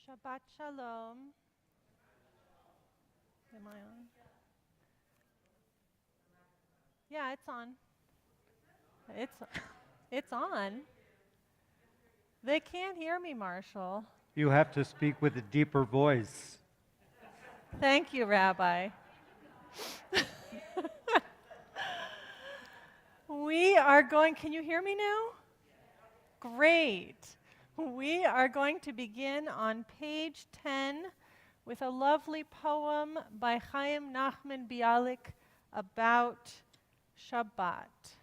Shabbat Shalom. Am I on? Yeah, it's on. It's on. They can't hear me, Marshall. You have to speak with a deeper voice. Thank you, Rabbi. Can you hear me now? Great. We are going to begin on page 10 with a lovely poem by Chaim Nachman Bialik about Shabbat.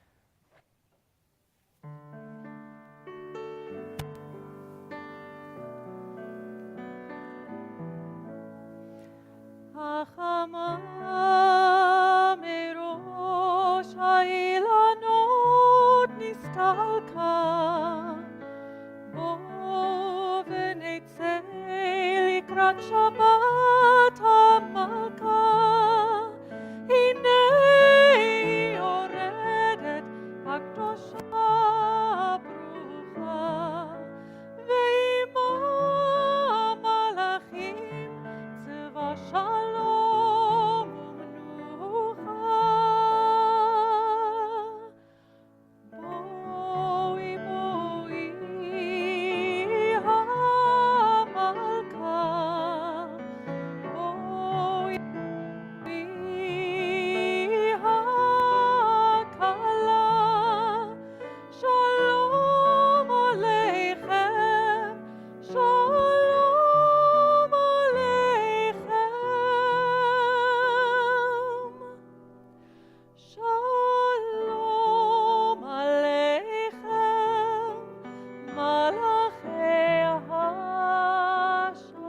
החמה מראש האילנות נסתלקה, בוא ונצא לקראת שבת המלכה, הנה היא יורדת הקדושה ברוכה, ועמה מלאכים צבא שלום ומנוחה. בואי בואי המלכה, בואי הכלה, שלום עליכם, שלום עליכם, שלום עליכם, מלאכי השלום.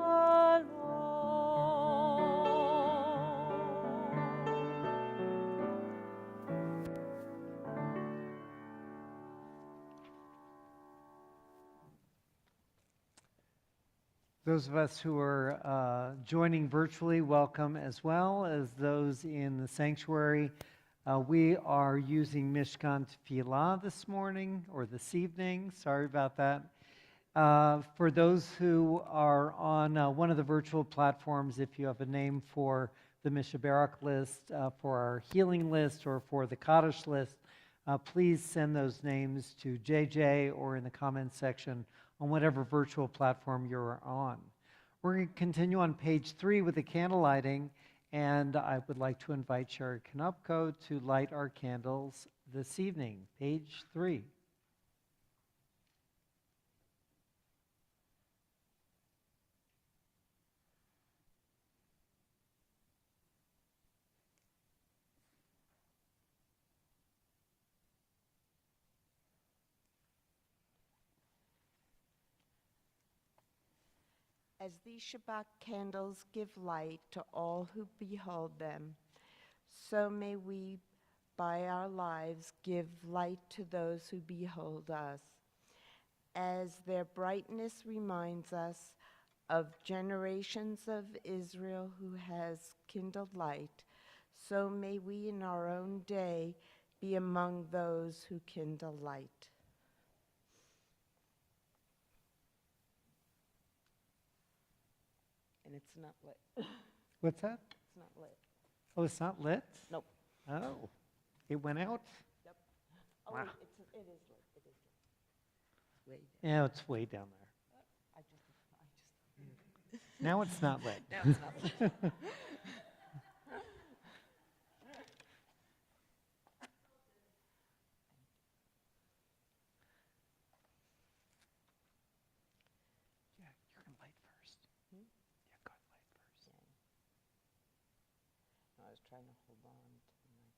Those of us who are joining virtually, welcome, as well as those in the sanctuary. We are using Mishkan Tefillah this morning, or this evening. Sorry about that. For those who are on one of the virtual platforms, if you have a name for the Mishabarak list, for our healing list, or for the Kaddish list, please send those names to JJ or in the comments section on whatever virtual platform you're on. We're going to continue on page 3 with the candle lighting, and I would like to invite Sherry Konopko to light our candles this evening. Page 3. As these Shabbat candles give light to all who behold them, so may we, by our lives, give light to those who behold us. As their brightness reminds us of generations of Israel who has kindled light, so may we in our own day be among those who kindle light. And it's not lit. What's that? It's not lit. Oh, it's not lit? Nope. Oh, it went out? Yep. Oh, Wow. it is lit. It is lit. It's way down. Yeah, it's way down there. I just. Now it's not lit. Now it's not lit. Yeah, you're going to light first. Hmm? Yeah, go ahead, light first. No, I was trying to hold on to the mic.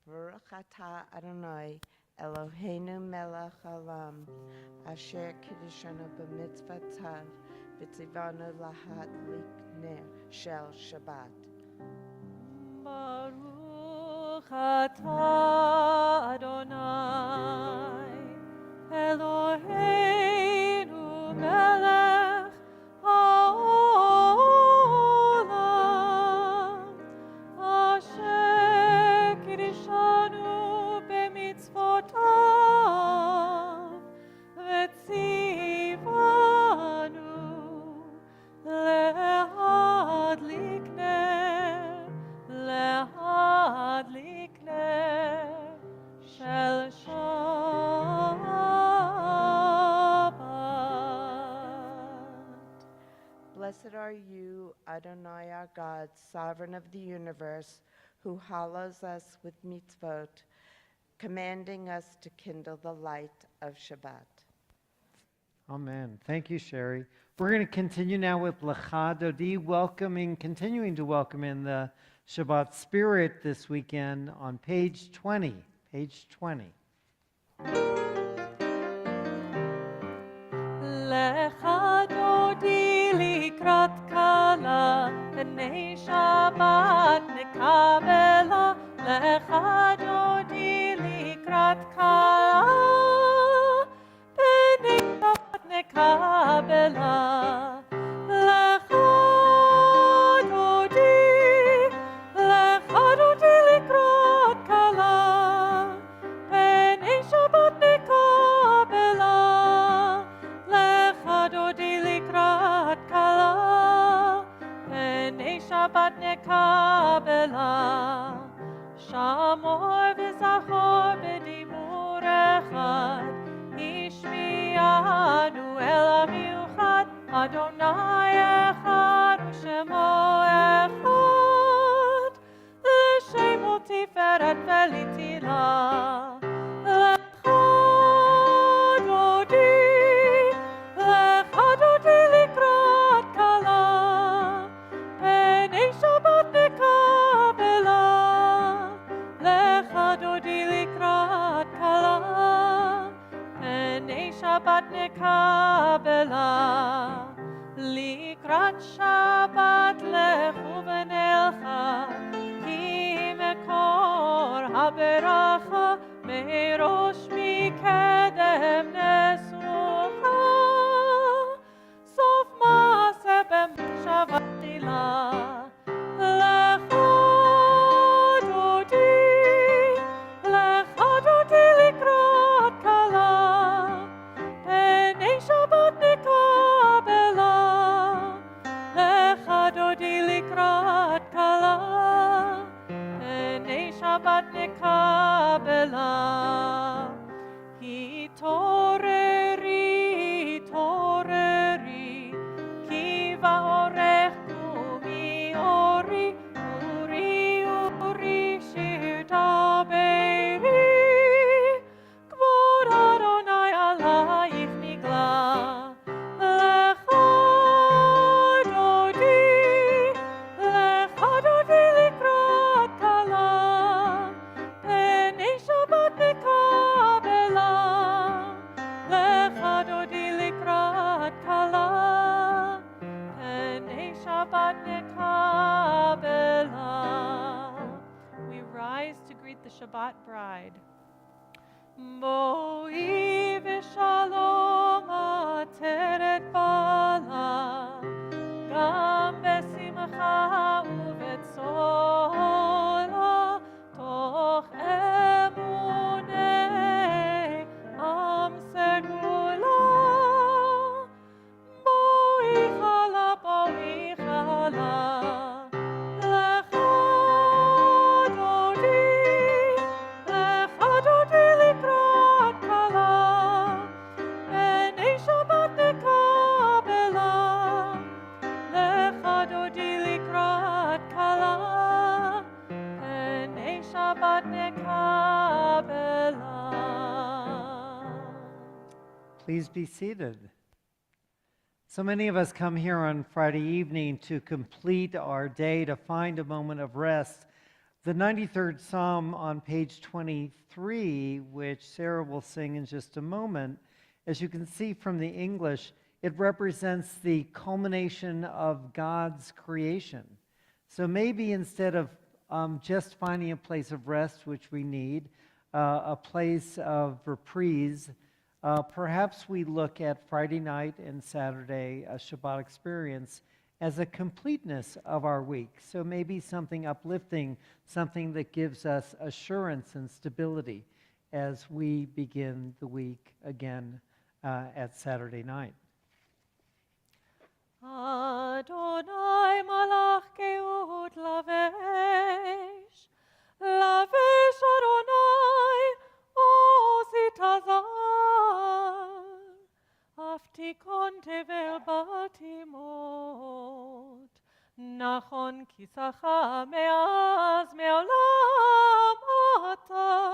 Baruch atah Adonai Eloheinu melech haolam asher kiddushanu b'mitzvotav v'tzivanu lahadlik ner shel Shabbat. Baruch atah Adonai Eloheinu melech haolam Blessed are you, Adonai our God, sovereign of the universe, who hallows us with mitzvot, commanding us to kindle the light of Shabbat. Amen. Thank you, Sherry. We're going to continue now with Lecha Dodi, continuing to welcome in the Shabbat spirit this weekend on page 20. Page 20. Lecha Dodi likrat kala, b'nei Shabbat nekabela. Lecha Dodi likrat kala, b'nei Shabbat nekabela. Lecha Dodi likrat kala, b'nei Shabbat nekabela. Lecha Dodi likrat kala, b'nei Shabbat nekabela. Shamor v'zachor b'dibur echad, ishmi'anu el hamiuchad, Adonai echad u'shemo echad, l'shemo tiferet v'litila. Lecha Dodi likrat kala, b'nei Shabbat nekabela. Lecha Dodi likrat kala, b'nei Shabbat nekabela. Likrat Shabbat lechu v'nelcha, ki mekor haberacha, merosh mikedem nesucha. Sof maase b'mshavat tila. Lecha Dodi likrat kala, b'nei Shabbat nekabela. Lecha Dodi likrat kala, b'nei Shabbat nekabela. Hitoreri, ki va'orech kumi ori, uri shir daberi. Kvod Adonai alayich nigla. Lecha Dodi likrat kala, b'nei Shabbat nekabela. Lecha Dodi likrat kala, b'nei Shabbat nekabela. We rise to greet the Shabbat bride. Mo'i v'shalom ateret bala, gam besimcha uve'tzola, toch emunei am segula. Bo'i chala, Lecha Dodi likrat kala, b'nei Shabbat nekabela. Lecha Dodi likrat kala, b'nei Shabbat nekabela. Please be seated. So many of us come here on Friday evening to complete our day, to find a moment of rest. The 93rd Psalm on page 23, which Sarah will sing in just a moment, as you can see from the English, it represents the culmination of God's creation. So maybe instead of just finding a place of rest, which we need, a place of reprise, perhaps we look at Friday night and Saturday, a Shabbat experience, as a completeness of our week. So maybe something uplifting, something that gives us assurance and stability as we begin the week again at Saturday night. Adonai malach keut lavesh, lavesh Adonai osit hazar, aftikon tevel batimor. נכון כיסך מאז מעולם אתה.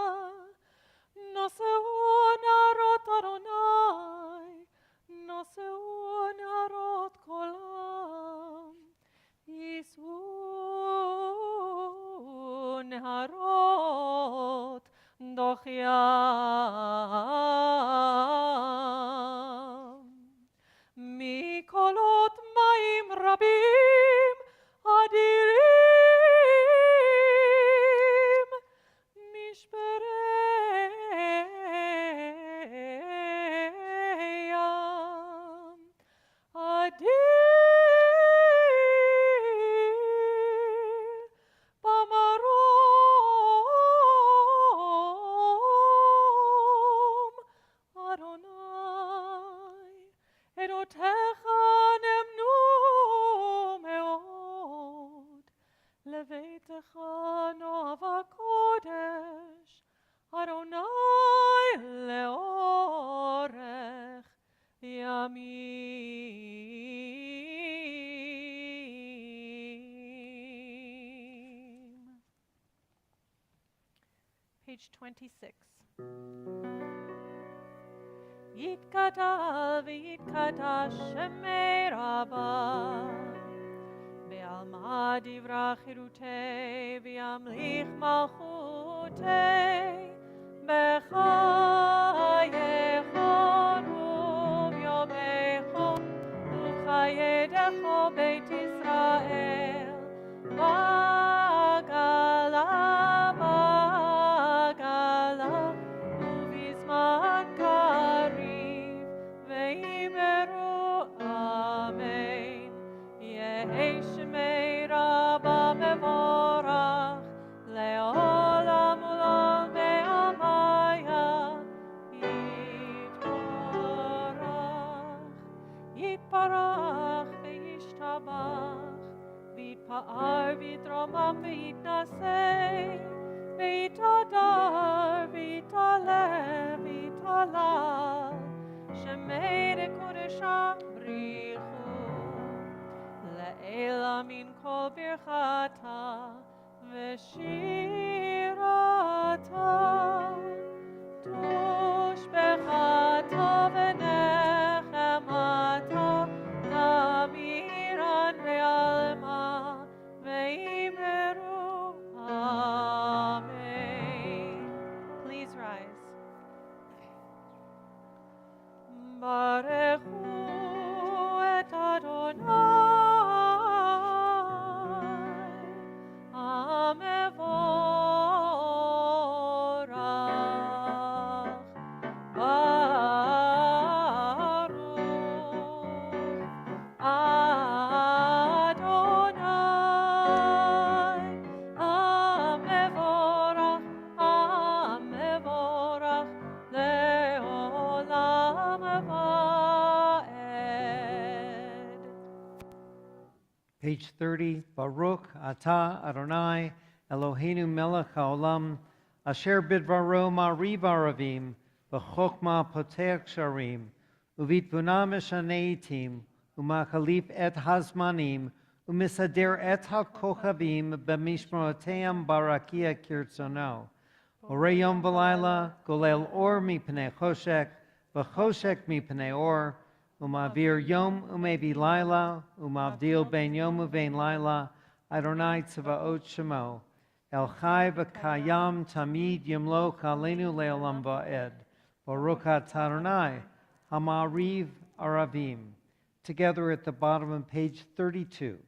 נושאו נערות אדוני, נושאו נערות קולם, יישאו נערות דוחיים. מקולות מים רבים אדירים, משברי ים אדיר במרום אדוני. עדותיך נאמנו מאוד, לביתך נאהב הקודש, אדוני לאורך ימים. Page 26. יתגדל ויתקדש שמי רבה, בעלמא דברה חירותי וימליך מלכותי, בחייכון וביומכון ובחיי דכו בית ישראל, בגלה בגלה ובזמן קריב, ואמרו אמן. יהי שמי רבה מבורך לעולם ולעולם בעלמיה יתברך. יתברך וישתבח, ויתפאר ויתרומם ויתנשא, ויתהדר ויתעלה ויתהלל, שמי לקודשם בריחו, לעילה מן כל ברכתה ושירתה, תושבחתה ונחמתה, תמירן בעלמא, ואמרו אמן. Please rise. ברכו את אדוני המבורך, ברוך אדוני המבורך, המבורך לעולם ועד. Page 30, Baruch Atah Adonai Eloheinu melech haolam, asher bidvaro ma'ariv aravim, v'chokma potech sharim, uvitbuna meshaneitim, umachalif et hazmanim, umisader et hakochavim, b'mishmaroteam barakia kirtzono. Orei yom v'layla, golel or mipnei choshek, v'choshek mipnei or, umavir yom umevi laila, umavdil ben yom uvein laila, Adonai tzavaot shemo, El chai v'kayam tamid yimloch aleinu le'olam va'ed, Baruch atah Adonai, hama'ariv aravim. Together at the bottom of page 32.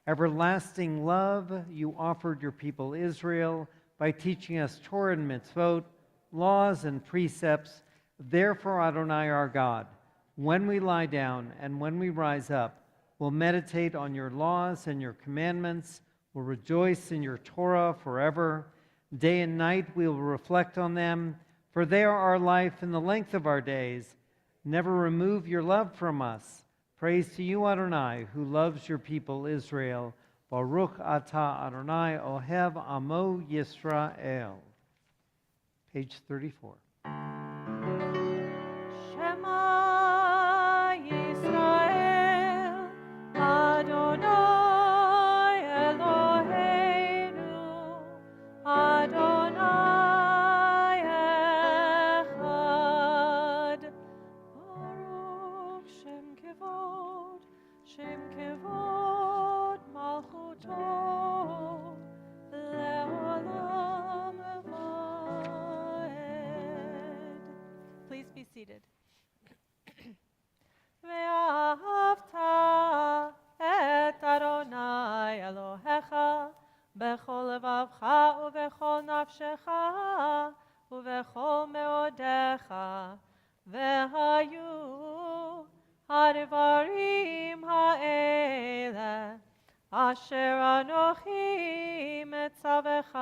Everlasting love, you offered your people Israel by teaching us Torah and mitzvot, laws and precepts. Therefore, Adonai our God, when we lie down and when we rise up, we'll meditate on your laws and your commandments. We'll rejoice in your Torah forever. Day and night we will reflect on them, for they are our life and the length of our days. Never remove your love from us. Praise to you, Adonai, who loves your people Israel. Baruch atah Adonai ohev amo Yisrael. Page 34. Shema Yisrael, Adonai be seated. ואהבת את אדוני אלוהיך בכל לבבך ובכל נפשך ובכל מאודיך, והיו הדברים האלה אשר אנוכי מצווך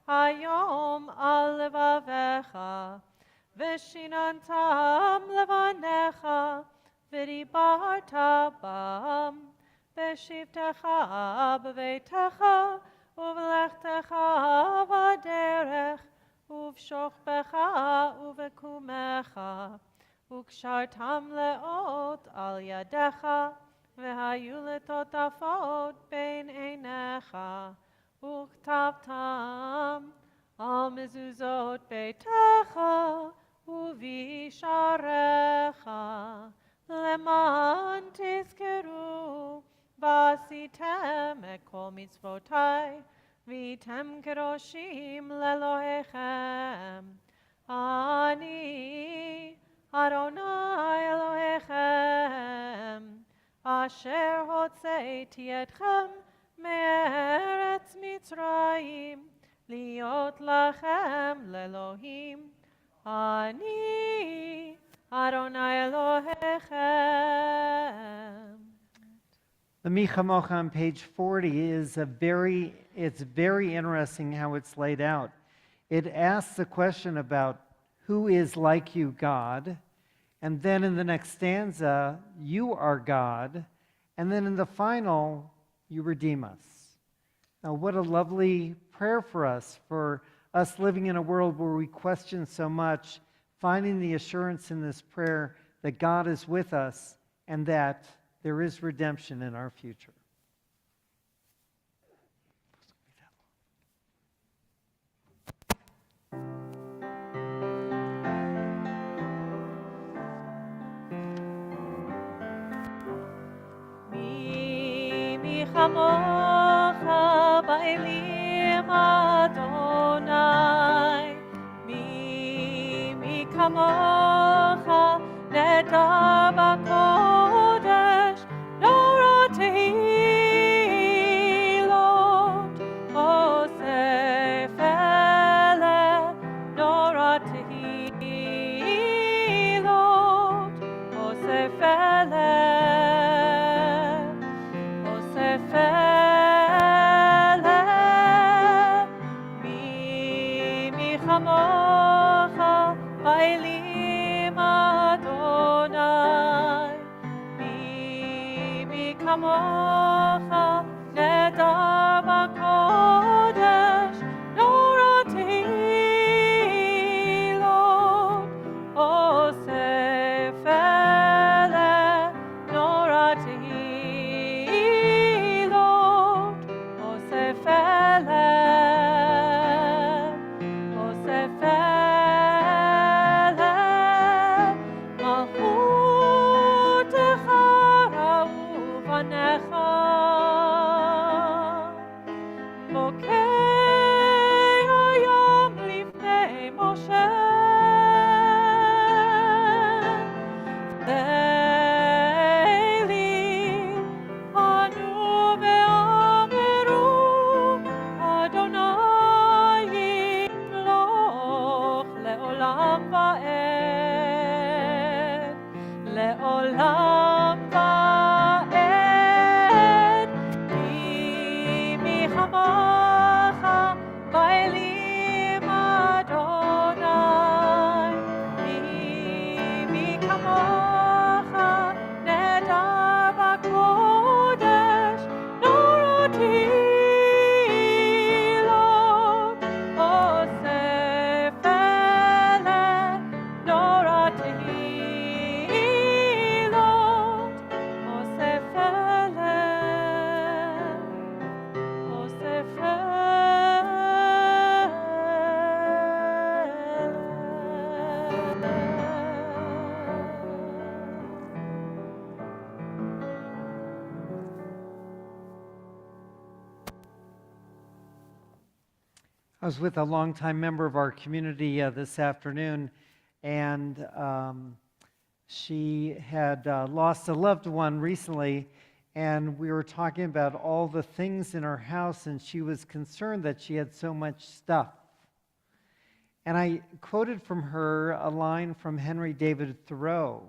היום על לבביך, ושיננתם לבניך, ודיברת בם בשבתך בביתך, ובלכתך בדרך, ובשוכבך ובקומך, וקשרתם לאות על ידיך, והיו לטוטפות בין עיניך, וכתבתם על מזוזות ביתך ובשעריך, למען תזכרו ועשיתם את כל מצוותי, והייתם קדושים לאלוהיכם. אני אדוני אלוהיכם, אשר הוצאתי אתכם מארץ מצרים, להיות לכם לאלוהים. אני אדוני אלוהיכם. The Mi Chamocha on page 40 is it's very interesting how it's laid out. It asks the question about who is like you, God, and then in the next stanza, you are God, and then in the final, you redeem us. Now, what a lovely prayer for us living in a world where we question so much, finding the assurance in this prayer that God is with us and that there is redemption in our future. מי כמוך באלים אדוני, מי כמוך נדר בקודש, נורא תהילות, אוסף אלה, נורא תהילות, אוסף אלה. כמוך באלים אדוני, מי כמוך נדר בקודש, נורא תהילות, אוסף אלה, נורא תהילות, אוסף אלה. I was with a longtime member of our community this afternoon, and she had lost a loved one recently, and we were talking about all the things in her house, and she was concerned that she had so much stuff. And I quoted from her a line from Henry David Thoreau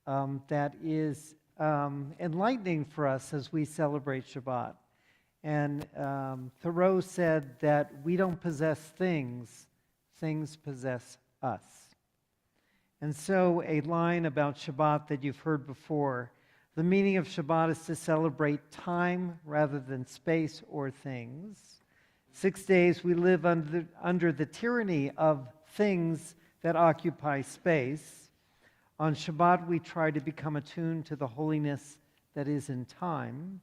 that is enlightening for us as we celebrate Shabbat. And Thoreau said that we don't possess things, things possess us. And so a line about Shabbat that you've heard before, the meaning of Shabbat is to celebrate time rather than space or things. 6 days we live under the tyranny of things that occupy space. On Shabbat we try to become attuned to the holiness that is in time.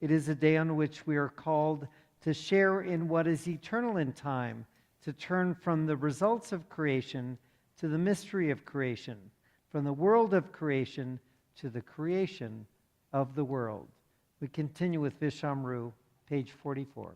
It is a day on which we are called to share in what is eternal in time, to turn from the results of creation to the mystery of creation, from the world of creation to the creation of the world. We continue with Vishamru, page 44.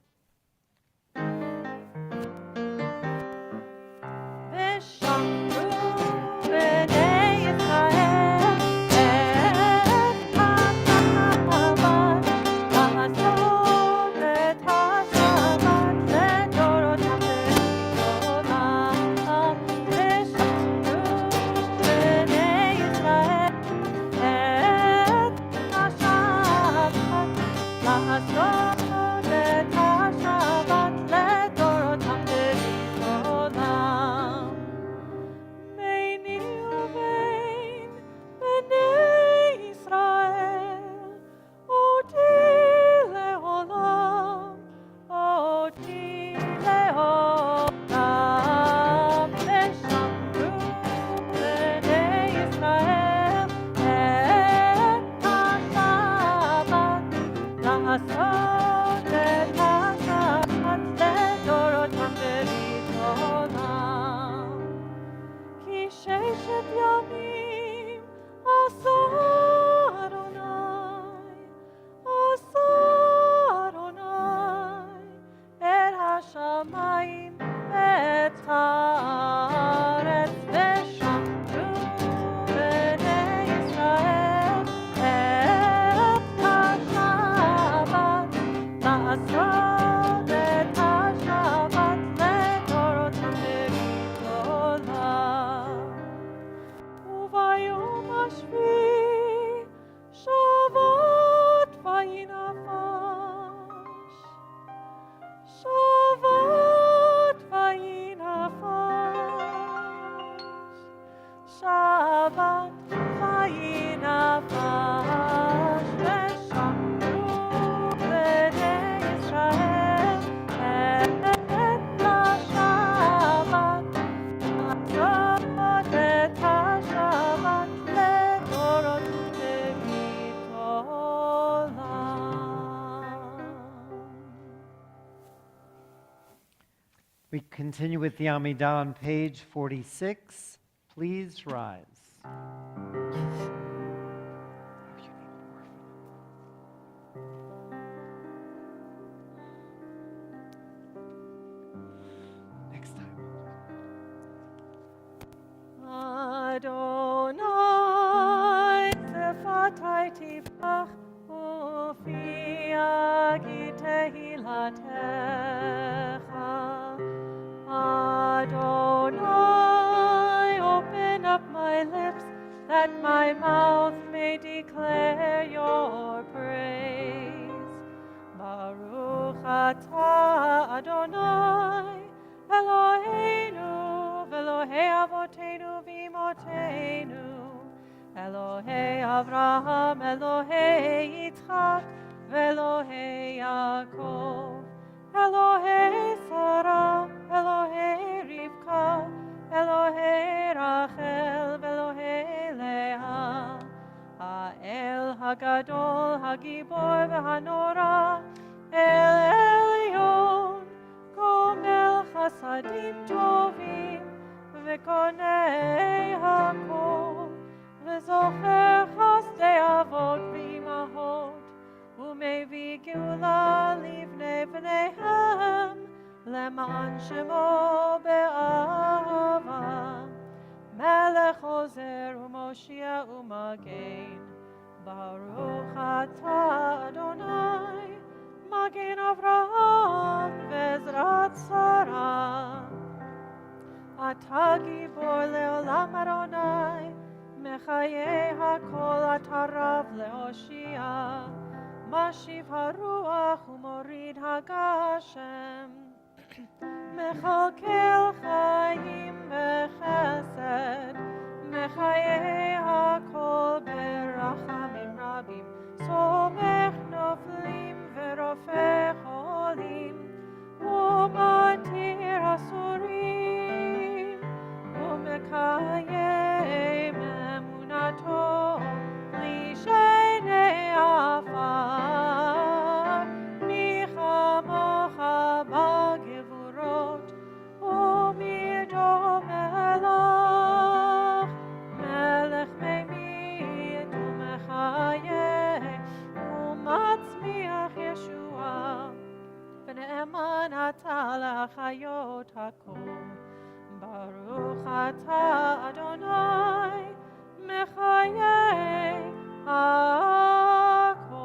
We continue with the Amidah on page 46. Please rise. Next time. Adonai, Sefatai Tifach, Ufi Agitehilatecha. Adonai, open up my lips, that my mouth may declare your praise. Baruch atah Adonai, Eloheinu, Elohei Avotenu v'Imotenu, Elohei Avraham, Elohei Yitzchak, Elohei Yaakov, Elohei Sarah, Elohei Rivka, Elohei Rachel, Elohei Leah, Ha'el Hagadol, Hagibor v'Hanora, El Elyon, Gomel Chasadim Tovim, V'konei Hakol, V'zocher Chasdei Avot v'Imahot, U'mevii Geula livnei bneihem, Leman Shemo be'ahava, וחוזר ומושיע ומגן. ברוך אתה אדוני, מגן אברהם ועזרת שרה. אתה גיבור לעולם אדוני, מחיי הכל אתה רב להושיע. משיב הרוח ומוריד הגשם, מכלכל חיים בחסד, מחיי הכל ברחמים רבים. סומך נופלים ורופא חולים, ומתיר אסורים, ומקיים אמונתו לשני עפר. מי כמוך בגבורות, ומי דומה לך, מלך ממית ומחיה ומצמיח ישועה. ונאמן אתה להחיות הכל. ברוך אתה אדוני, מחיי הכל.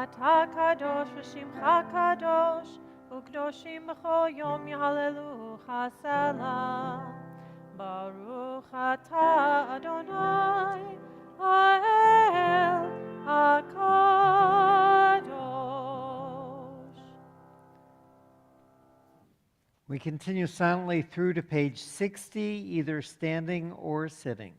אתה קדוש ושמך קדוש, וקדושים בכל יום יהללוך סלה. ברוך אתה אדוני, האל הקדוש. We continue silently through to page 60, either standing or sitting.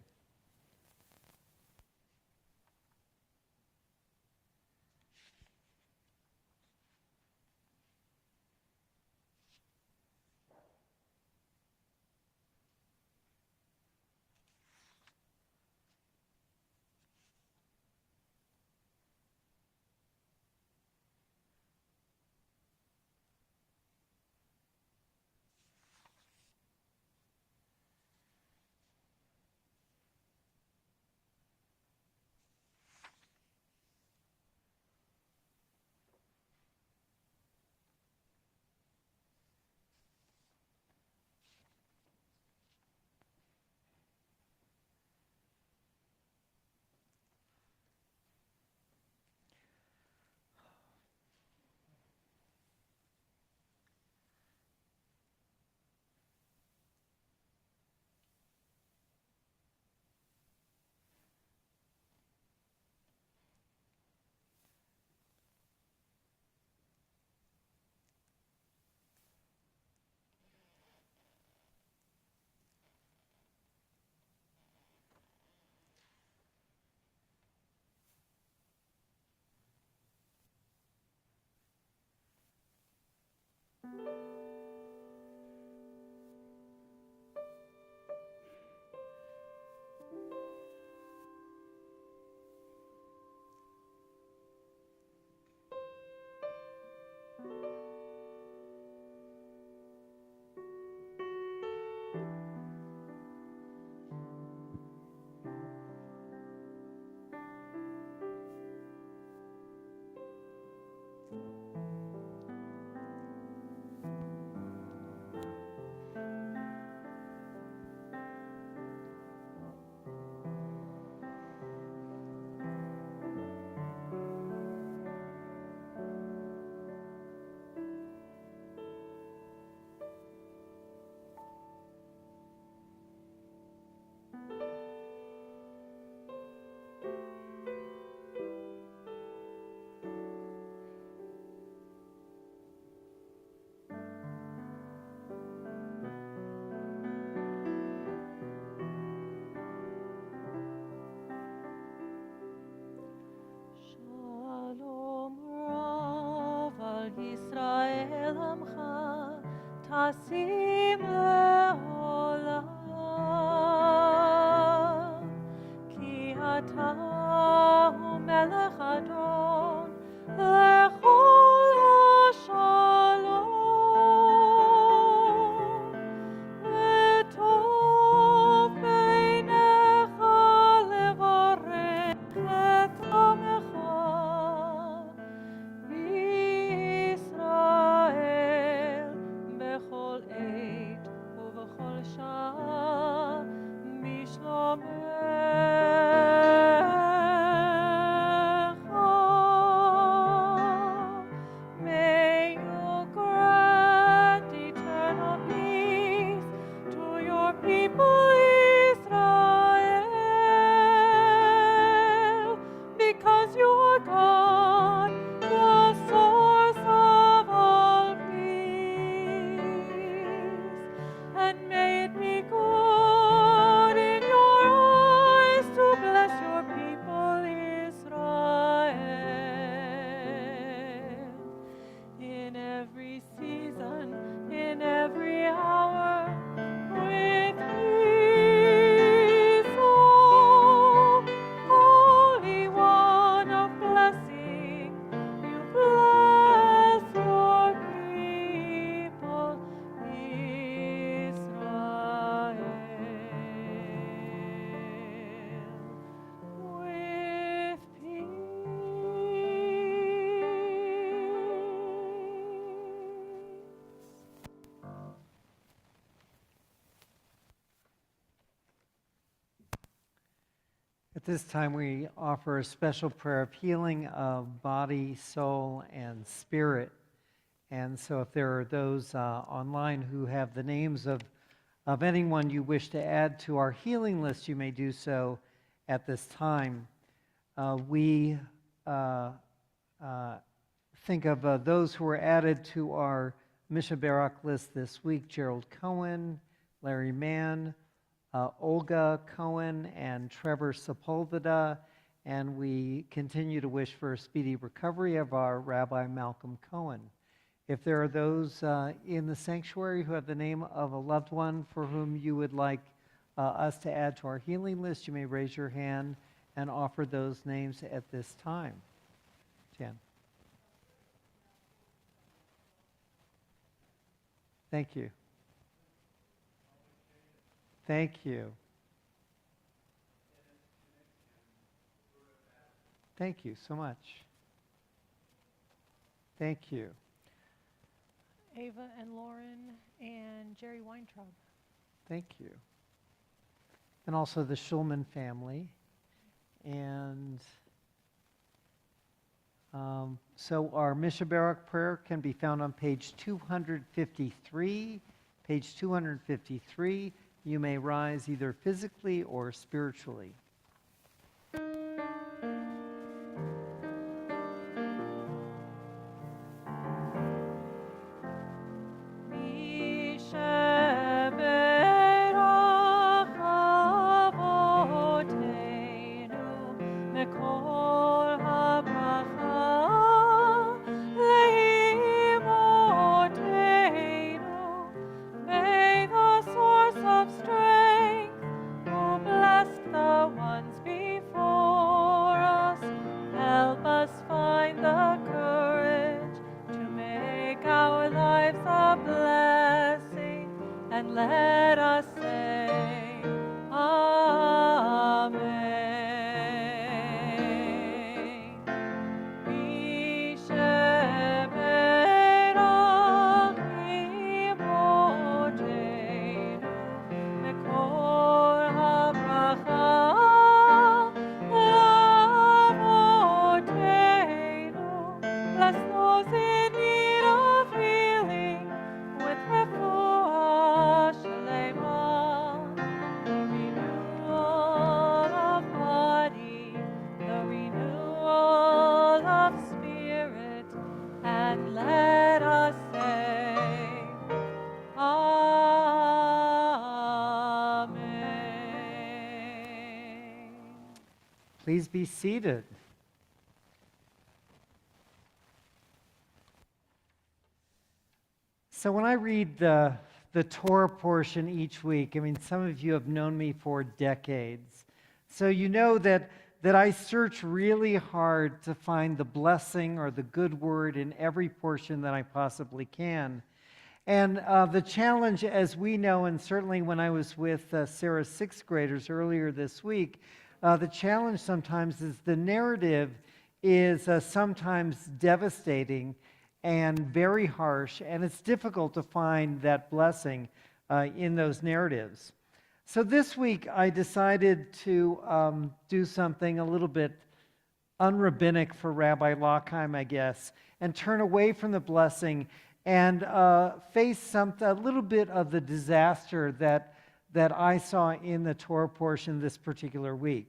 מעשים לעולם, כי אתה הוא מלך אדון לכל השלום, וטוב בעיניך לברך את עמך ישראל בכל עת. May you grant eternal peace to your people Israel, because you are God, the source of all peace. And may it be good in your eyes to bless your people Israel in every season, in every hour, with peace. Oh, Holy One of blessing, you bless your people Israel with peace. At this time, we offer a special prayer of healing of body, soul, and spirit. And so if there are those online who have the names of anyone you wish to add to our healing list, you may do so at this time. We think of those who were added to our Misha Barak list this week: Gerald Cohen, Larry Mann, Olga Cohen, and Trevor Sepulveda. And we continue to wish for a speedy recovery of our Rabbi Malcolm Cohen. If there are those in the sanctuary who have the name of a loved one for whom you would like us to add to our healing list, you may raise your hand and offer those names at this time. Jan. Thank you. Thank you. Thank you so much. Thank you. Ava and Lauren and Jerry Weintraub. Thank you. And also the Schulman family. And so our Misha Barak prayer can be found on page 253. Page 253. You may rise either physically or spiritually. Let us say, Amen. Misheberach imotenu, mekol habracha lavotenu. Bless those in need of healing with refuah shlema, the renewal of body, the renewal of spirit, and let us say, Amen. Please be seated. So when I read the Torah portion each week, I mean, some of you have known me for decades. So you know that I search really hard to find the blessing or the good word in every portion that I possibly can. And the challenge, as we know, and certainly when I was with Sarah's sixth graders earlier this week, the challenge sometimes is the narrative is sometimes devastating and very harsh, and it's difficult to find that blessing in those narratives. So this week I decided to do something a little bit unrabbinic for Rabbi Lockheim, I guess, and turn away from the blessing and face a little bit of the disaster that I saw in the Torah portion this particular week.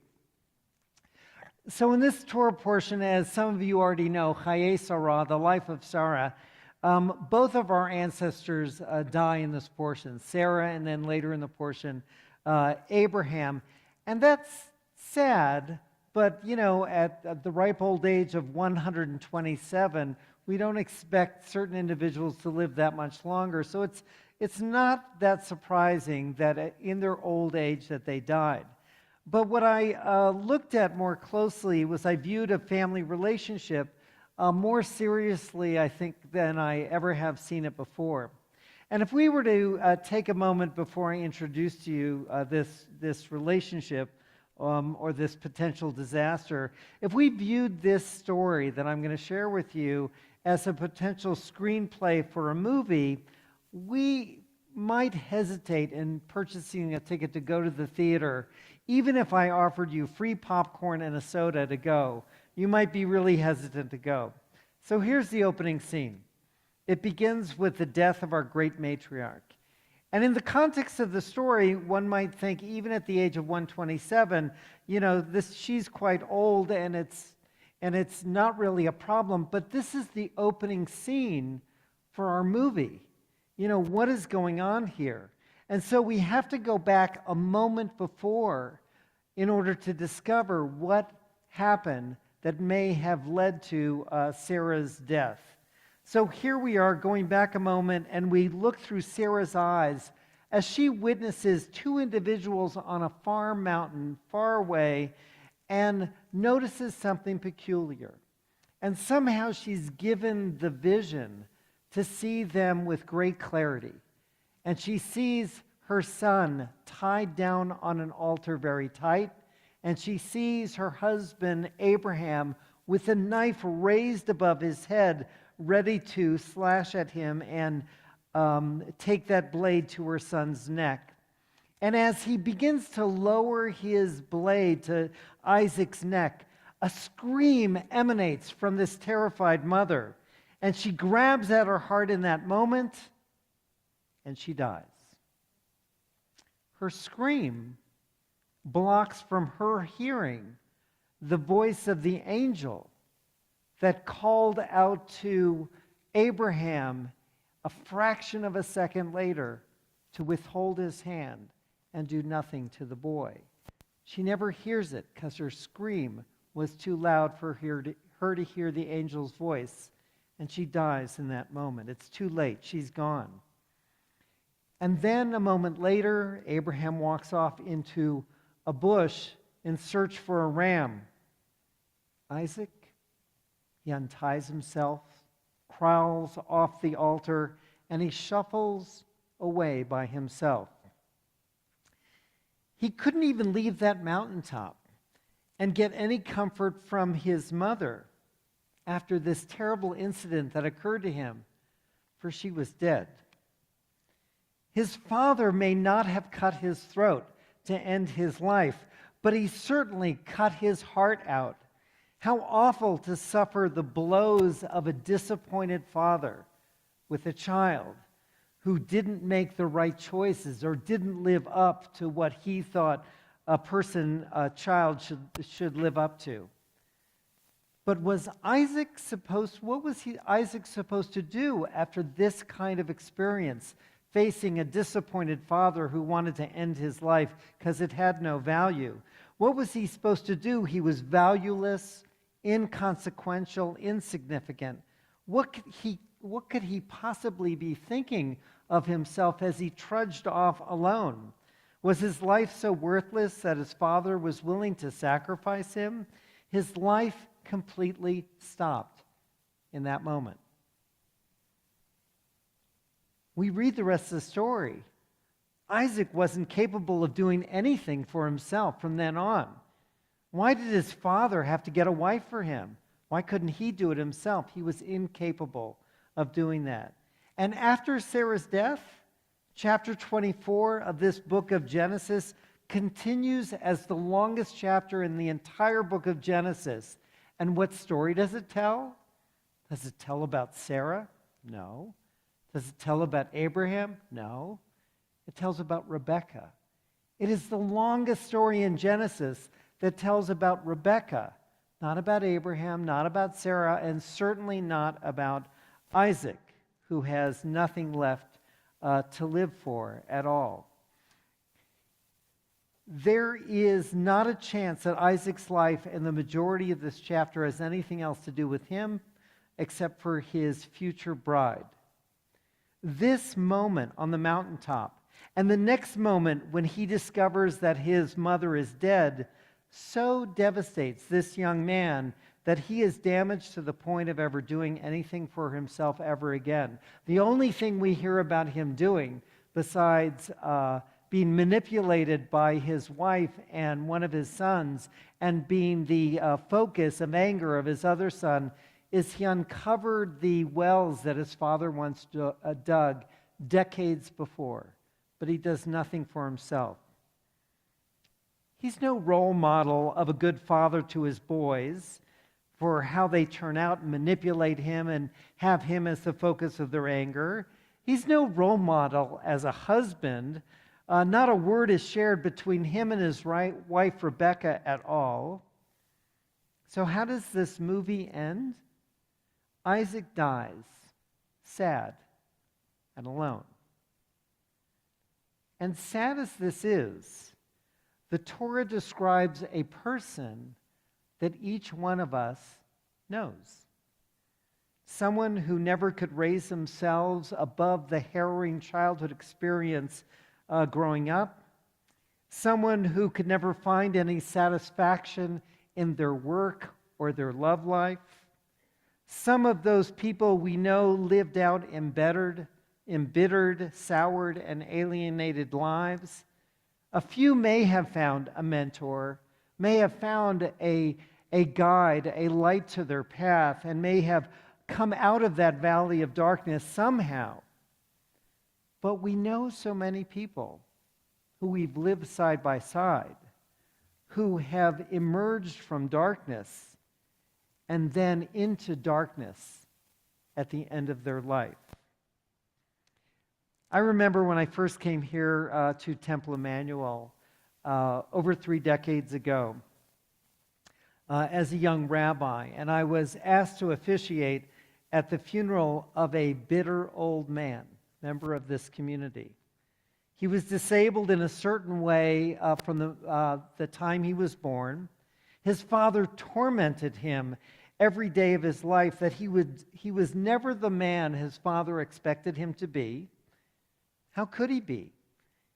So in this Torah portion, as some of you already know, Chaye Sarah, the life of Sarah, both of our ancestors die in this portion, Sarah and then later in the portion, Abraham. And that's sad, but at the ripe old age of 127, we don't expect certain individuals to live that much longer. So it's not that surprising that in their old age that they died. But what I looked at more closely was I viewed a family relationship more seriously, I think, than I ever have seen it before. And if we were to take a moment before I introduce to you this relationship or this potential disaster, if we viewed this story that I'm going to share with you as a potential screenplay for a movie, we might hesitate in purchasing a ticket to go to the theater. Even if I offered you free popcorn and a soda to go, you might be really hesitant to go. So here's the opening scene. It begins with the death of our great matriarch. And in the context of the story, one might think, even at the age of 127, she's quite old and it's not really a problem. But this is the opening scene for our movie. What is going on here? And so we have to go back a moment before in order to discover what happened that may have led to Sarah's death. So here we are going back a moment, and we look through Sarah's eyes as she witnesses two individuals on a far mountain, far away, and notices something peculiar. And somehow she's given the vision to see them with great clarity. And she sees her son tied down on an altar very tight, and she sees her husband Abraham with a knife raised above his head, ready to slash at him and take that blade to her son's neck. And as he begins to lower his blade to Isaac's neck, a scream emanates from this terrified mother, and she grabs at her heart in that moment, and she dies. Her scream blocks from her hearing the voice of the angel that called out to Abraham a fraction of a second later to withhold his hand and do nothing to the boy. She never hears it because her scream was too loud for her to hear the angel's voice, and she dies in that moment. It's too late. She's gone. And then a moment later, Abraham walks off into a bush in search for a ram. Isaac, he unties himself, crawls off the altar, and he shuffles away by himself. He couldn't even leave that mountaintop and get any comfort from his mother after this terrible incident that occurred to him, for she was dead. His father may not have cut his throat to end his life, but he certainly cut his heart out. How awful to suffer the blows of a disappointed father with a child who didn't make the right choices or didn't live up to what he thought a child should live up to. But what was Isaac supposed to do after this kind of experience, facing a disappointed father who wanted to end his life because it had no value? What was he supposed to do? He was valueless, inconsequential, insignificant. What could he possibly be thinking of himself as he trudged off alone? Was his life so worthless that his father was willing to sacrifice him? His life completely stopped in that moment. We read the rest of the story. Isaac wasn't capable of doing anything for himself from then on. Why did his father have to get a wife for him? Why couldn't he do it himself? He was incapable of doing that. And after Sarah's death, Chapter 24 of this book of Genesis continues as the longest chapter in the entire book of Genesis. And what story does it tell? Does it tell about Sarah? No. Does it tell about Abraham? No. It tells about Rebekah. It is the longest story in Genesis that tells about Rebekah, not about Abraham, not about Sarah, and certainly not about Isaac, who has nothing left to live for at all. There is not a chance that Isaac's life and the majority of this chapter has anything else to do with him except for his future bride. This moment on the mountaintop and the next moment when he discovers that his mother is dead so devastates this young man that he is damaged to the point of ever doing anything for himself ever again. The only thing we hear about him doing, besides being manipulated by his wife and one of his sons and being the focus of anger of his other son, is he uncovered the wells that his father once dug decades before. But he does nothing for himself. He's no role model of a good father to his boys for how they turn out and manipulate him and have him as the focus of their anger. He's no role model as a husband. Not a word is shared between him and his wife Rebekah at all. So how does this movie end? Isaac dies, sad and alone. And sad as this is, the Torah describes a person that each one of us knows. Someone who never could raise themselves above the harrowing childhood experience growing up. Someone who could never find any satisfaction in their work or their love life. Some of those people we know lived out embittered, soured, and alienated lives. A few may have found a mentor, may have found a guide, a light to their path, and may have come out of that valley of darkness somehow. But we know so many people who we've lived side by side, who have emerged from darkness and then into darkness at the end of their life. I remember when I first came here to Temple Emmanuel over 3 decades ago as a young rabbi, and I was asked to officiate at the funeral of a bitter old man, member of this community. He was disabled in a certain way from the time he was born. His father tormented him every day of his life that he was never the man his father expected him to be. How could he be?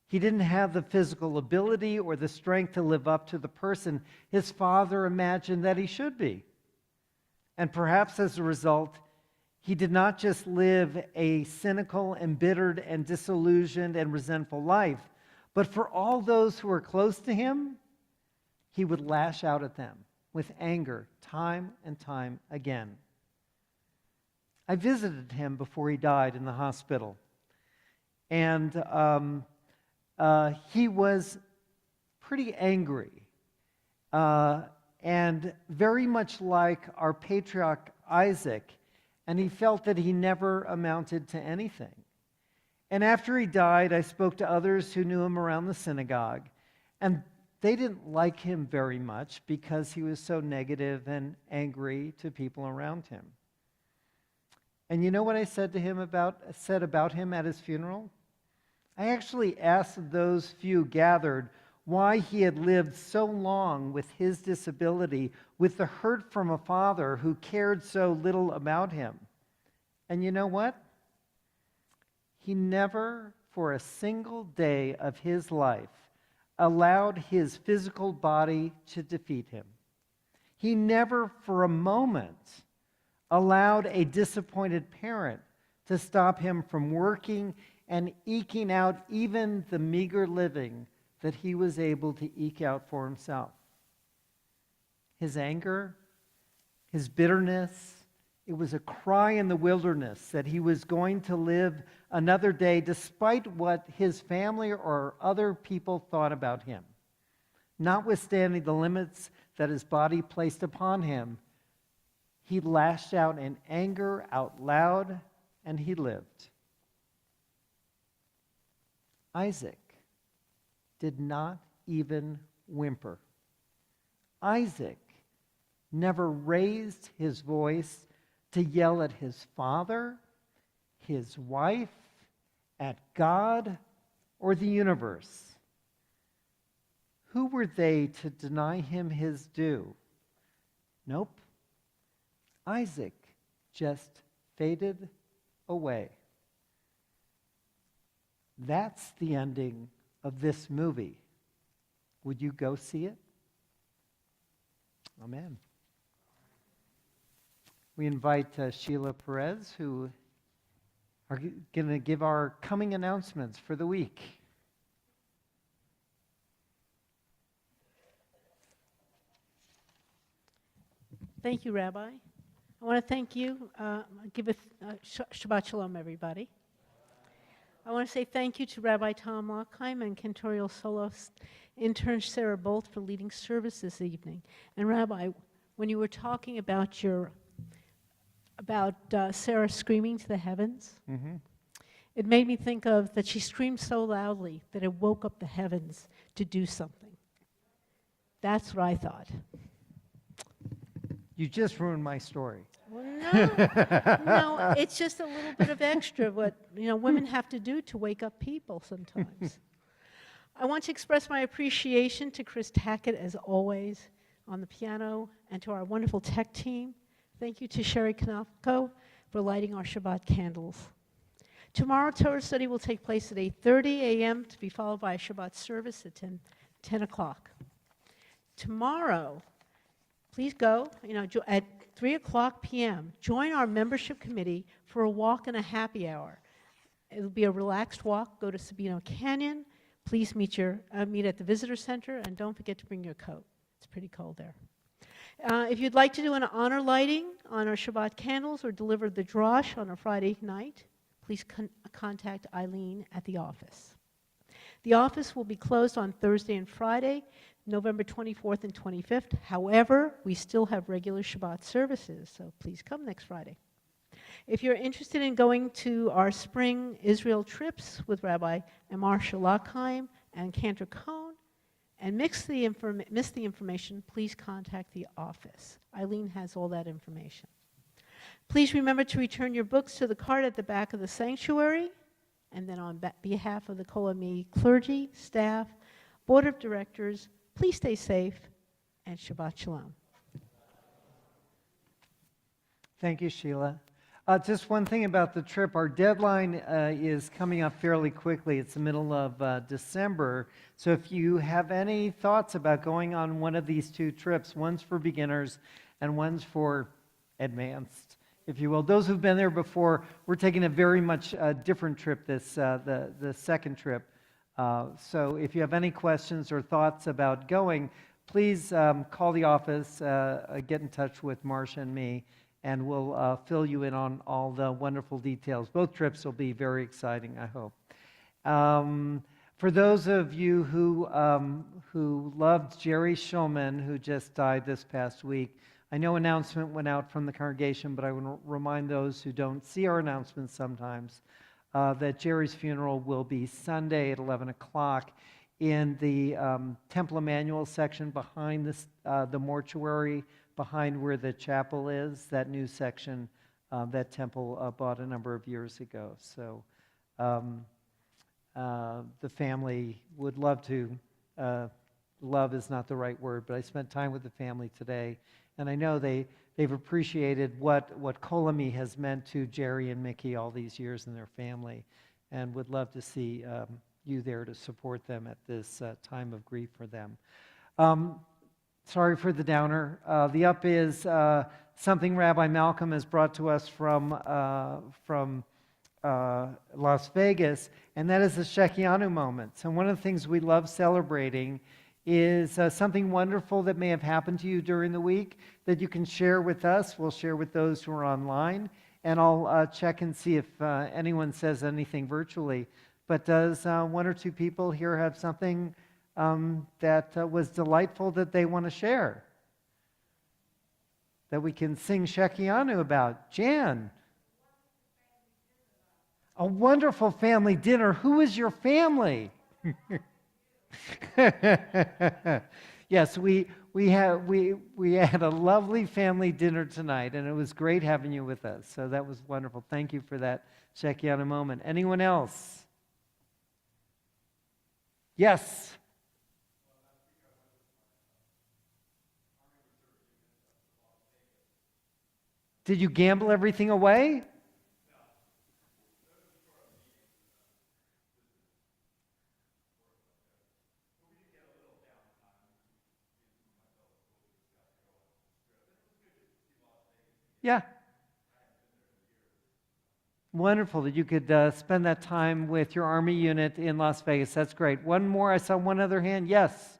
He didn't have the physical ability or the strength to live up to the person his father imagined that he should be. And perhaps as a result, he did not just live a cynical, embittered, and disillusioned and resentful life, but for all those who were close to him, he would lash out at them with anger time and time again. I visited him before he died in the hospital. And he was pretty angry and very much like our patriarch Isaac, and he felt that he never amounted to anything. And after he died, I spoke to others who knew him around the synagogue, and they didn't like him very much because he was so negative and angry to people around him. And you know what I said about him at his funeral? I actually asked those few gathered why he had lived so long with his disability, with the hurt from a father who cared so little about him. And you know what? He never, for a single day of his life, allowed his physical body to defeat him. He never, for a moment, allowed a disappointed parent to stop him from working and eking out even the meager living that he was able to eke out for himself. His anger, his bitterness, It was a cry in the wilderness that he was going to live another day despite what his family or other people thought about him. Notwithstanding the limits that his body placed upon him, he lashed out in anger out loud, and he lived. Isaac did not even whimper. Isaac never raised his voice to yell at his father, his wife, at God, or the universe. Who were they to deny him his due? Nope. Isaac just faded away. That's the ending of this movie. Would you go see it? Amen. We invite Sheila Perez, who are going to give our coming announcements for the week. Thank you, Rabbi. I want to thank you. Give a Shabbat Shalom, everybody. I want to say thank you to Rabbi Tom Lockheim and Cantorial Soloist intern Sarah Bolt for leading service this evening. And Rabbi, when you were talking about Sarah screaming to the heavens, it made me think of that she screamed so loudly that it woke up the heavens to do something. That's what I thought. You just ruined my story. Well, no, it's just a little bit of extra what women have to do to wake up people sometimes. I want to express my appreciation to Chris Tackett, as always, on the piano, and to our wonderful tech team. Thank you to Sherry Knopko for lighting our Shabbat candles. Tomorrow, Torah study will take place at 8:30 a.m. to be followed by a Shabbat service at 10 o'clock. Tomorrow, please go, at 3 o'clock p.m., join our membership committee for a walk and a happy hour. It'll be a relaxed walk. Go to Sabino Canyon. Please meet at the visitor center, and don't forget to bring your coat. It's pretty cold there. If you'd like to do an honor lighting on our Shabbat candles or deliver the drosh on a Friday night, please contact Eileen at the office. The office will be closed on Thursday and Friday, November 24th and 25th. However, we still have regular Shabbat services, so please come next Friday. If you're interested in going to our spring Israel trips with Rabbi Emar Shalakheim and Cantor Cohn and miss the information, please contact the office. Eileen has all that information. Please remember to return your books to the cart at the back of the sanctuary. And then on behalf of the Kol Ami clergy, staff, board of directors, please stay safe and Shabbat Shalom. Thank you, Sheila. Just one thing about the trip. Our deadline is coming up fairly quickly. It's the middle of December. So if you have any thoughts about going on one of these two trips, one's for beginners and one's for advanced, if you will. Those who've been there before, we're taking a very much different trip this the second trip. So if you have any questions or thoughts about going, please call the office, get in touch with Marcia and me, and we'll fill you in on all the wonderful details. Both trips will be very exciting, I hope. For those of you who loved Jerry Shulman, who just died this past week, I know an announcement went out from the congregation, but I want to remind those who don't see our announcements sometimes that Jerry's funeral will be Sunday at 11 o'clock in the Temple Emmanuel section behind the mortuary, behind where the chapel is, that new section that Temple bought a number of years ago. So the family would love to, love is not the right word, but I spent time with the family today, and I know they've appreciated what Kol Ami has meant to Jerry and Mickey all these years and their family, and would love to see you there to support them at this time of grief for them. Sorry for the downer. The up is something Rabbi Malcolm has brought to us from Las Vegas, and that is the Shekianu moments. And one of the things we love celebrating is something wonderful that may have happened to you during the week that you can share with us. We'll share with those who are online, and I'll check and see if anyone says anything virtually. But does one or two people here have something that was delightful that they want to share, that we can sing Shekianu about? Jan. A wonderful family dinner. Who is your family? Yes, we had a lovely family dinner tonight, and it was great having you with us. So that was wonderful. Thank you for that Shekiana moment. Anyone else? Yes. Did you gamble everything away? Yeah. Wonderful that you could spend that time with your Army unit in Las Vegas. That's great. One more. I saw one other hand. Yes.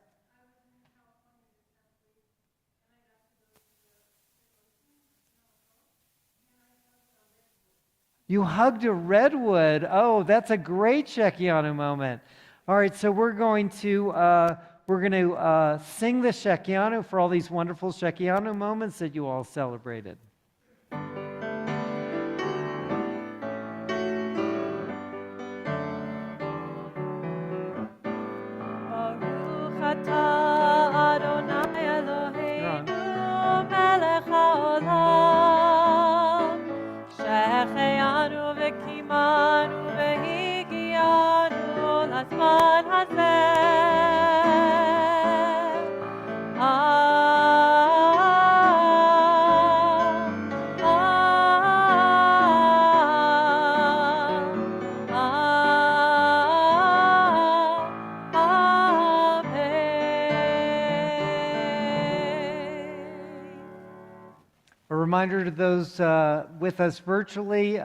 You hugged a redwood. Oh, that's a great Shekianu moment. All right, so we're going to sing the Shekianu for all these wonderful Shekianu moments that you all celebrated. Baruch atah Adonai Eloheinu melech haolam שהחיינו וקיימנו והגיענו לזמן הזה. A reminder to those with us virtually,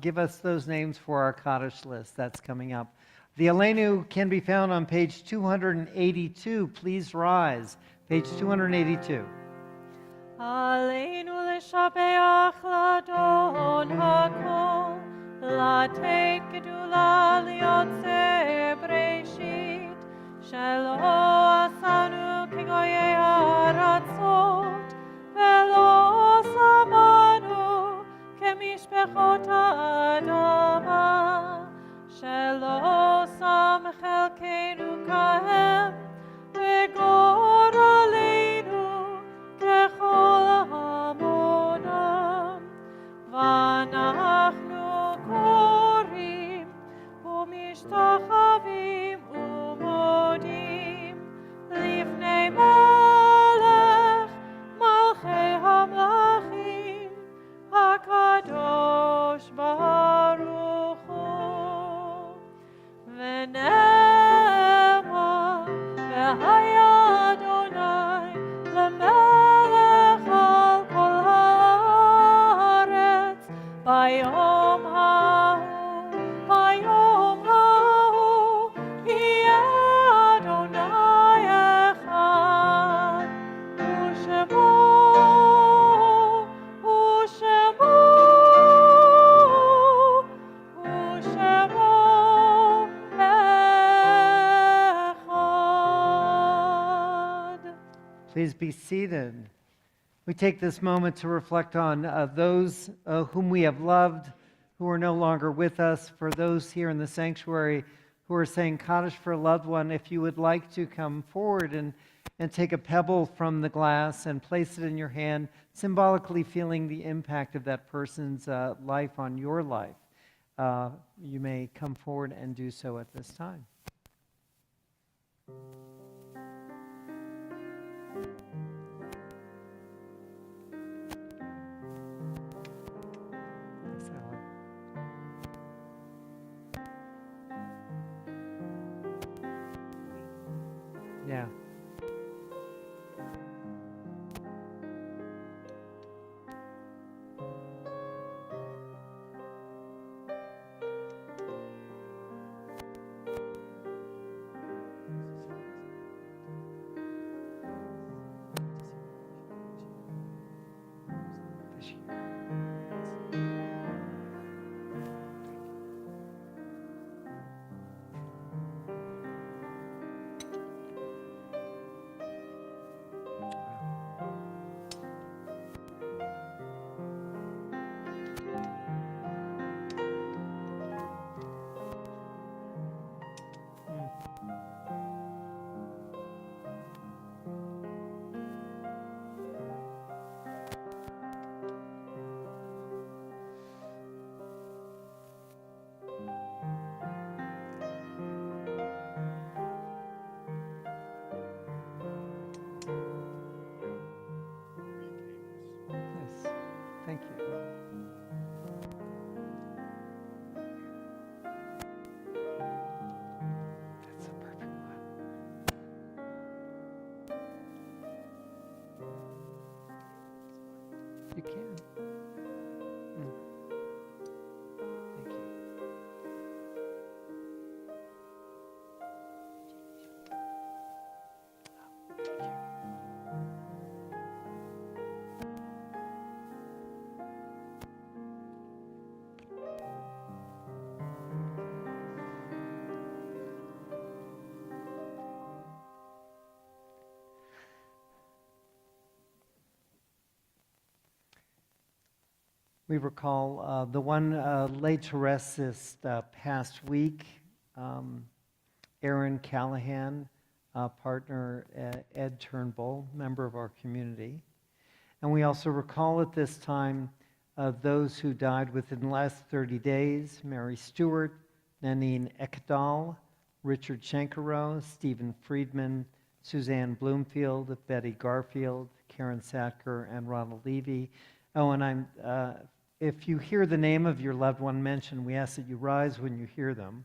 give us those names for our Kaddish list. That's coming up. The Aleinu can be found on page 282. Please rise. Page 282. עלינו לשבח לאדון הכל, לתת גדולה ליוצר בראשית, שלא עשנו כגויי הארצות, ולא שמנו כמשפחות האדמה, שלא שם חלקנו כהם, וגורלנו ככל המונם, ואנחנו קוראים ומשתחווים ומודים לפני מלך מלכי המלכים הקדוש ברוך הוא. ונאמר והיה אדוני למלך על כל הארץ ביום ההוא, ביום ההוא יהיה אדוני אחד, ושמו אחד. Please be seated. We take this moment to reflect on those whom we have loved, who are no longer with us. For those here in the sanctuary who are saying Kaddish for a loved one, if you would like to come forward and take a pebble from the glass and place it in your hand, symbolically feeling the impact of that person's life on your life, you may come forward and do so at this time. Thanks, Alan. Yeah. Nice. Thank you. That's a perfect one. You can. Thank you. We recall the one laid to rest this past week, Aaron Callahan, partner Ed Turnbull, member of our community. And we also recall at this time those who died within the last 30 days, Mary Stewart, Nanine Ekdahl, Richard Schenkero, Stephen Friedman, Suzanne Bloomfield, Betty Garfield, Karen Satker, and Ronald Levy. Oh, and if you hear the name of your loved one mentioned, we ask that you rise when you hear them.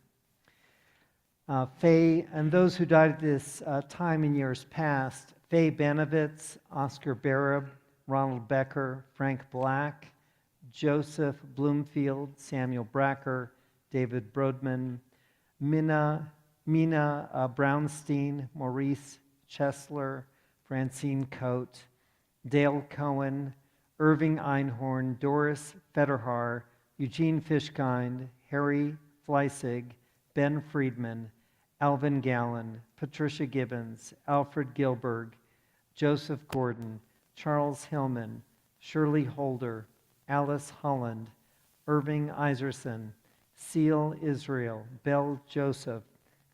Faye, and those who died at this time in years past, Faye Benovitz, Oscar Barab, Ronald Becker, Frank Black, Joseph Bloomfield, Samuel Bracker, David Brodman, Mina Brownstein, Maurice Chesler, Francine Coate, Dale Cohen, Irving Einhorn, Doris Federhar, Eugene Fishkind, Harry Fleissig, Ben Friedman, Alvin Gallen, Patricia Gibbons, Alfred Gilberg, Joseph Gordon, Charles Hillman, Shirley Holder, Alice Holland, Irving Iserson, Seal Israel, Belle Joseph,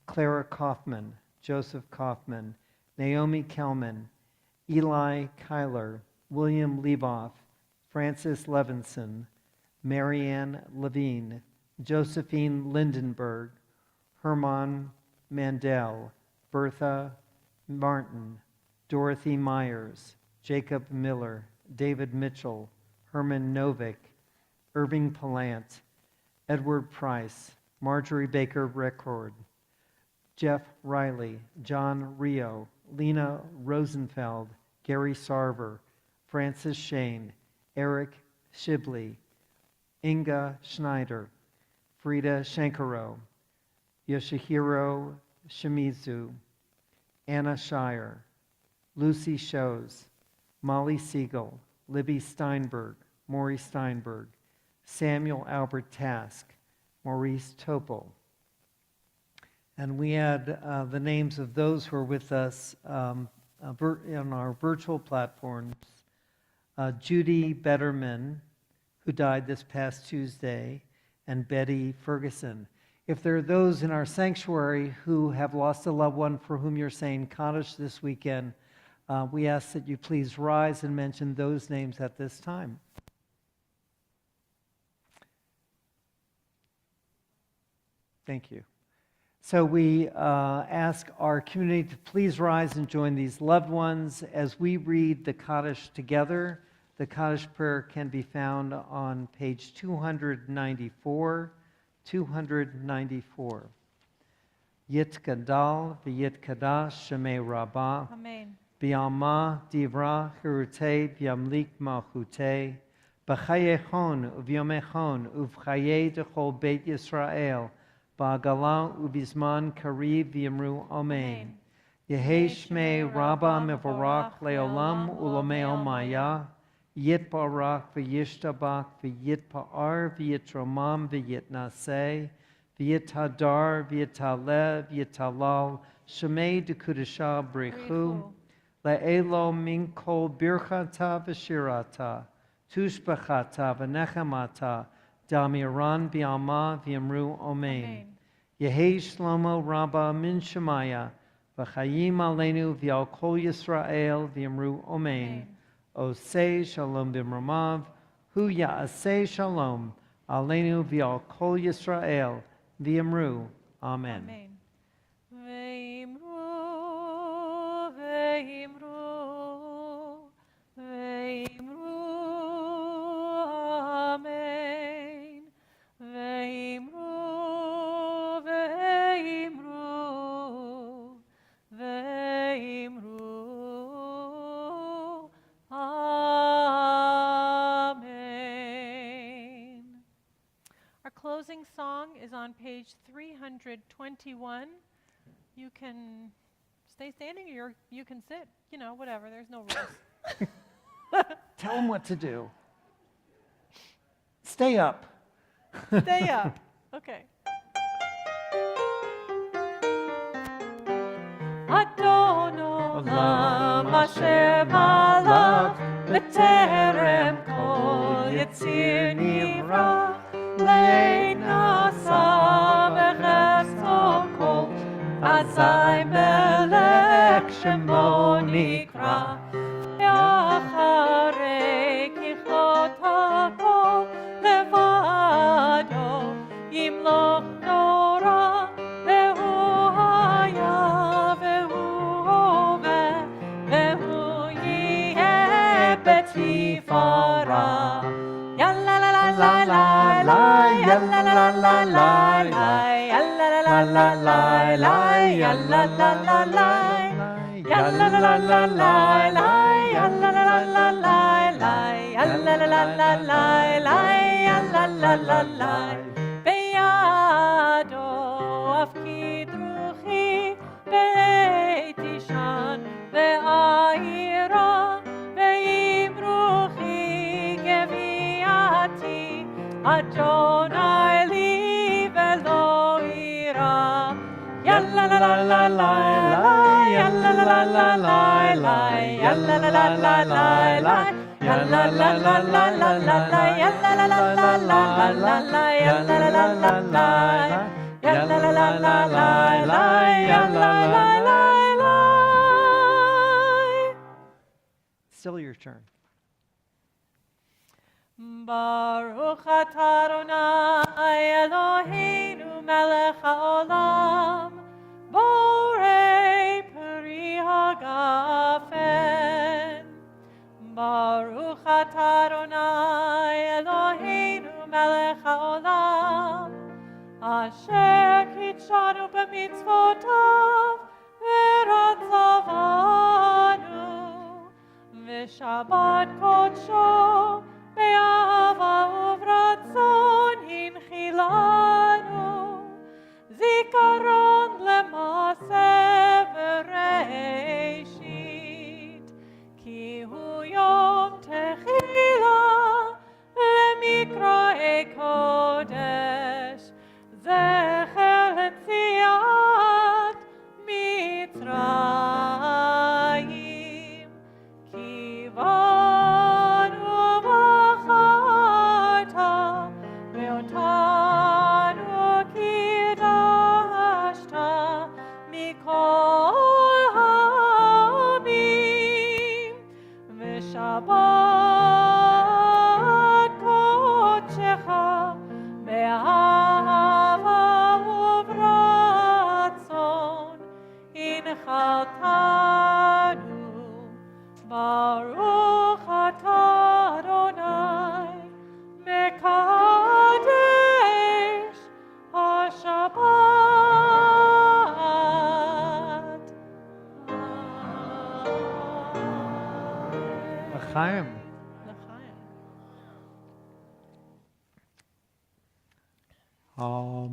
Clara Kaufman, Joseph Kaufman, Naomi Kelman, Eli Kyler, William Leboff, Francis Levinson, Marianne Levine, Josephine Lindenberg, Herman Mandel, Bertha Martin, Dorothy Myers, Jacob Miller, David Mitchell, Herman Novick, Irving Palant, Edward Price, Marjorie Baker Record, Jeff Riley, John Rio, Lena Rosenfeld, Gary Sarver, Francis Shane, Eric Shibley, Inga Schneider, Frida Schenkero, Yoshihiro Shimizu, Anna Shire, Lucy Shows, Molly Siegel, Libby Steinberg, Maury Steinberg, Samuel Albert Task, Maurice Topol. And we add the names of those who are with us on our virtual platforms. Judy Betterman, who died this past Tuesday, and Betty Ferguson. If there are those in our sanctuary who have lost a loved one for whom you're saying Kaddish this weekend, we ask that you please rise and mention those names at this time. Thank you. So we ask our community to please rise and join these loved ones as we read the Kaddish together. The Kaddish prayer can be found on page 294. 294. Yitkadal v'yitkadash shemei rabbah. Amen. B'yalma divra chirutei b'yamlik malchutei. B'chayechon uvyomechon uv'chayei dechol beit Yisrael. Ba'agala ubizman kariv v'yamru amen. Yehei shmei rabbah mevorach leolam ulamei maya. Yitbarach v'yishtabach v'yitpa'ar v'yitromam v'yitnaseh v'yithadar v'yitalev v'yitalal shemei dekudasha brichu le'elo min kol birchata v'shirata tushbachata v'nechamata damiran v'alma v'yamru omein. Yehi Shlomo Rabba min Shemaya v'chayim aleinu v'al kol Yisrael v'yamru omein. Osei shalom b'mramav, hu ya'aseh shalom, aleinu v'al kol Yisrael, v'yamru, amen. Amen. Ve'imru, ve'imru, ve'imru, amen. Ve'imru, ve'imru, ve'imru, amen. Our closing song is on page 321. You can stay standing or you can sit, whatever. There's no rules. Tell them what to do. Stay up. Stay up. Okay. Adon olam asher malach b'terem kol yitzir nivra le'nasa v'chefzo kol azai melech shemo nikra ve'acharei kichot hakol levado yimloch Torah ve'hu haya ve'hu hove ve'hu yeh betifara. Yalla la la la la la, yalla la la la la, yalla la la la la la, yalla la la la, yalla la la la la la, yalla la la la la la, yalla la la la la la, yalla la la la. Beyado afkidruchi beitishan ve'ayira ve'imruchi geviati Adonai li velo ira. Yalla la la la la la, yalla la la la la la, yalla la la la la la, yalla la la la la la, yalla la la la la la, yalla la la la la, yalla la la la la la, yalla la la la. Still your turn. Baruch atah Adonai Eloheinu melech haolam borei peri hagafen. Baruch atah Adonai Eloheinu melech haolam asher kitshanu b'mitzvotav v'ratzavanu v'shabbat kodsho be'ahava uvratzon hinchilanu zikaron lemaseh v'reishit ki hu yom techila lemikroei kodesh zecher letziat Mitzrayim ki vanu v'acharta ve'otanu kidashta mikol ha'amim v'shabbat kodshecha be'ahava uvratzon inchaltanu. Baruch atah Adonai mekadesh ha-Shabbat. L'chaim.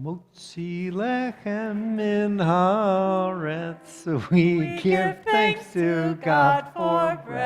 Motzi lechem min haaretz. We give thanks to God for bread.